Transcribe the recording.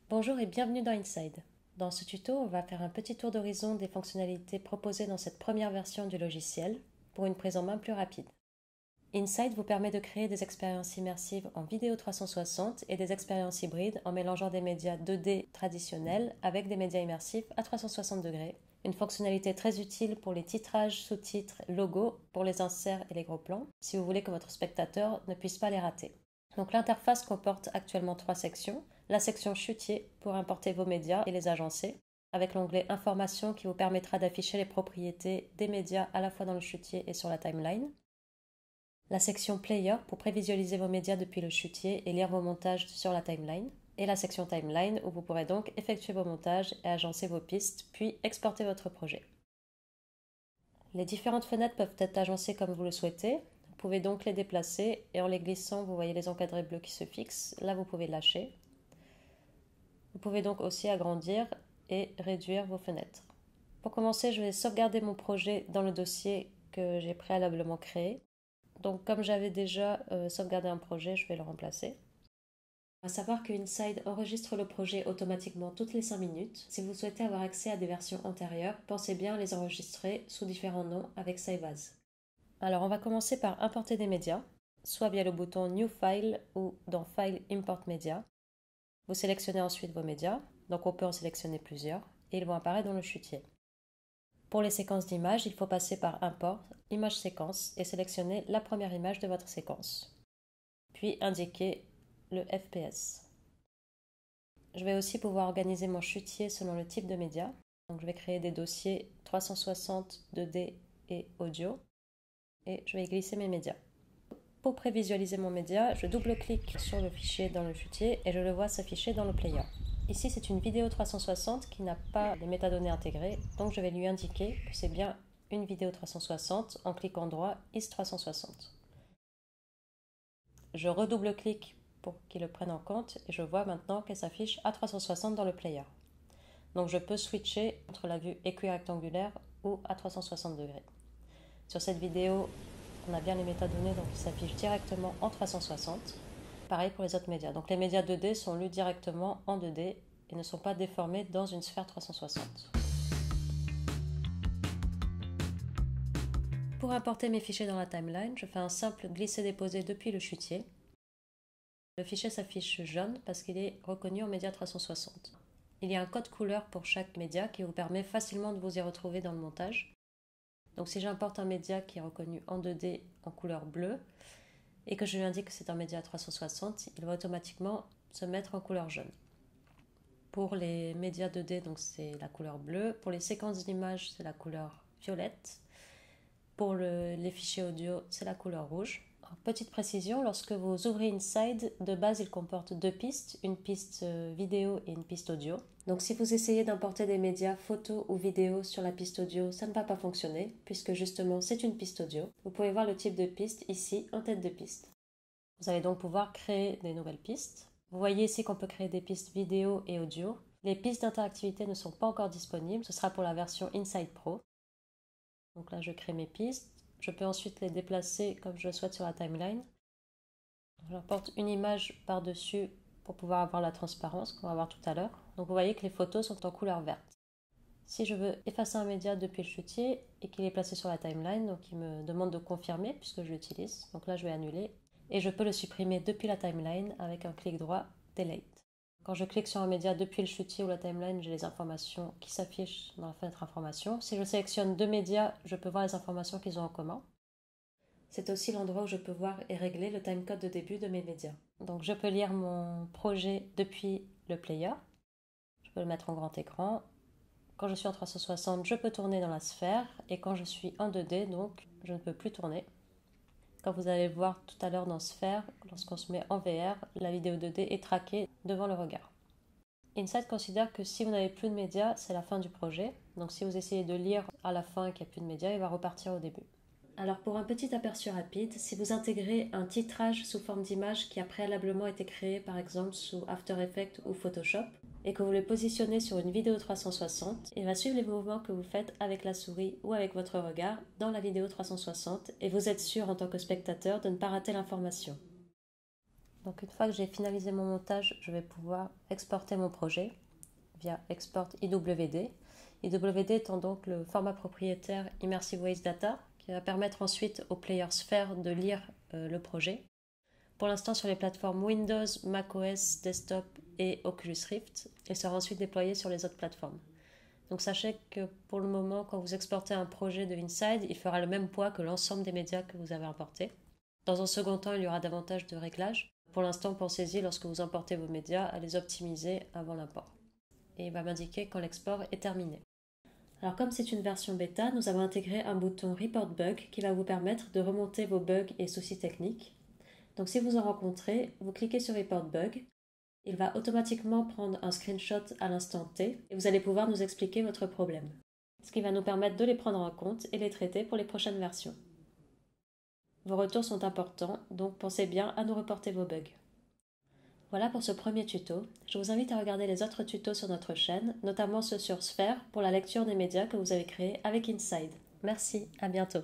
Bonjour et bienvenue dans Inside. Dans ce tuto, on va faire un petit tour d'horizon des fonctionnalités proposées dans cette première version du logiciel pour une prise en main plus rapide. Inside vous permet de créer des expériences immersives en vidéo 360 et des expériences hybrides en mélangeant des médias 2D traditionnels avec des médias immersifs à 360 degrés. Une fonctionnalité très utile pour les titrages, sous-titres, logos, pour les inserts et les gros plans, si vous voulez que votre spectateur ne puisse pas les rater. Donc l'interface comporte actuellement 3 sections. La section chutier pour importer vos médias et les agencer, avec l'onglet Informations qui vous permettra d'afficher les propriétés des médias à la fois dans le chutier et sur la timeline. La section Player pour prévisualiser vos médias depuis le chutier et lire vos montages sur la timeline. Et la section Timeline où vous pourrez donc effectuer vos montages et agencer vos pistes, puis exporter votre projet. Les différentes fenêtres peuvent être agencées comme vous le souhaitez. Vous pouvez donc les déplacer et en les glissant, vous voyez les encadrés bleus qui se fixent. Là, vous pouvez lâcher. Vous pouvez donc aussi agrandir et réduire vos fenêtres. Pour commencer, je vais sauvegarder mon projet dans le dossier que j'ai préalablement créé. Donc comme j'avais déjà sauvegardé un projet, je vais le remplacer. À savoir que Inside enregistre le projet automatiquement toutes les 5 minutes. Si vous souhaitez avoir accès à des versions antérieures, pensez bien à les enregistrer sous différents noms avec Save As. Alors on va commencer par importer des médias, soit via le bouton New File ou dans File Import Media. Vous sélectionnez ensuite vos médias, donc on peut en sélectionner plusieurs, et ils vont apparaître dans le chutier. Pour les séquences d'images, il faut passer par Import, Image séquence et sélectionner la première image de votre séquence. Puis indiquer le FPS. Je vais aussi pouvoir organiser mon chutier selon le type de média. Donc je vais créer des dossiers 360, 2D et audio. Et je vais y glisser mes médias. Pour prévisualiser mon média, je double-clique sur le fichier dans le chutier et je le vois s'afficher dans le player. Ici, c'est une vidéo 360 qui n'a pas les métadonnées intégrées, donc je vais lui indiquer que c'est bien une vidéo 360 en cliquant droit Is 360. Je redouble-clique pour qu'il le prenne en compte et je vois maintenant qu'elle s'affiche à 360 dans le player. Donc je peux switcher entre la vue équirectangulaire ou à 360 degrés. Sur cette vidéo, on a bien les métadonnées, donc ils s'affichent directement en 360. Pareil pour les autres médias. Donc les médias 2D sont lus directement en 2D et ne sont pas déformés dans une sphère 360. Pour importer mes fichiers dans la timeline, je fais un simple glisser-déposer depuis le chutier. Le fichier s'affiche jaune parce qu'il est reconnu en média 360. Il y a un code couleur pour chaque média qui vous permet facilement de vous y retrouver dans le montage. Donc si j'importe un média qui est reconnu en 2D en couleur bleue et que je lui indique que c'est un média 360, il va automatiquement se mettre en couleur jaune. Pour les médias 2D, donc c'est la couleur bleue. Pour les séquences d'images, c'est la couleur violette. Pour les fichiers audio, c'est la couleur rouge. Alors, petite précision, lorsque vous ouvrez Inside, de base il comporte 2 pistes, une piste vidéo et une piste audio. Donc si vous essayez d'importer des médias photos ou vidéos sur la piste audio, ça ne va pas fonctionner, puisque justement c'est une piste audio. Vous pouvez voir le type de piste ici en tête de piste. Vous allez donc pouvoir créer des nouvelles pistes. Vous voyez ici qu'on peut créer des pistes vidéo et audio. Les pistes d'interactivité ne sont pas encore disponibles, ce sera pour la version Inside Pro. Donc là je crée mes pistes. Je peux ensuite les déplacer comme je le souhaite sur la timeline. J'importe une image par-dessus pour pouvoir avoir la transparence qu'on va voir tout à l'heure. Donc vous voyez que les photos sont en couleur verte. Si je veux effacer un média depuis le chutier et qu'il est placé sur la timeline, donc il me demande de confirmer puisque je l'utilise. Donc là je vais annuler et je peux le supprimer depuis la timeline avec un clic droit Delete. Quand je clique sur un média depuis le chutier ou la timeline, j'ai les informations qui s'affichent dans la fenêtre information. Si je sélectionne 2 médias, je peux voir les informations qu'ils ont en commun. C'est aussi l'endroit où je peux voir et régler le timecode de début de mes médias. Donc je peux lire mon projet depuis le player. Je peux le mettre en grand écran. Quand je suis en 360, je peux tourner dans la sphère. Et quand je suis en 2D, donc, je ne peux plus tourner. Quand vous allez le voir tout à l'heure dans Sphère, lorsqu'on se met en VR, la vidéo 2D est traquée devant le regard. Inside considère que si vous n'avez plus de médias, c'est la fin du projet. Donc si vous essayez de lire à la fin qu'il n'y a plus de médias, il va repartir au début. Alors pour un petit aperçu rapide, si vous intégrez un titrage sous forme d'image qui a préalablement été créé par exemple sous After Effects ou Photoshop, et que vous le positionnez sur une vidéo 360, il va suivre les mouvements que vous faites avec la souris ou avec votre regard dans la vidéo 360 et vous êtes sûr en tant que spectateur de ne pas rater l'information. Donc une fois que j'ai finalisé mon montage, je vais pouvoir exporter mon projet via Export IWD. IWD étant donc le format propriétaire Immersive Waves Data qui va permettre ensuite au player Sphere de lire le projet. Pour l'instant sur les plateformes Windows, macOS, Desktop et Oculus Rift et sera ensuite déployé sur les autres plateformes. Donc sachez que pour le moment, quand vous exportez un projet de Inside, il fera le même poids que l'ensemble des médias que vous avez importés. Dans un second temps, il y aura davantage de réglages. Pour l'instant, pensez-y lorsque vous importez vos médias à les optimiser avant l'import. Et il va m'indiquer quand l'export est terminé. Alors comme c'est une version bêta, nous avons intégré un bouton Report Bug qui va vous permettre de remonter vos bugs et soucis techniques. Donc si vous en rencontrez, vous cliquez sur Report Bug. Il va automatiquement prendre un screenshot à l'instant T et vous allez pouvoir nous expliquer votre problème. Ce qui va nous permettre de les prendre en compte et les traiter pour les prochaines versions. Vos retours sont importants, donc pensez bien à nous reporter vos bugs. Voilà pour ce premier tuto. Je vous invite à regarder les autres tutos sur notre chaîne, notamment ceux sur Sphere pour la lecture des médias que vous avez créés avec Inside. Merci, à bientôt.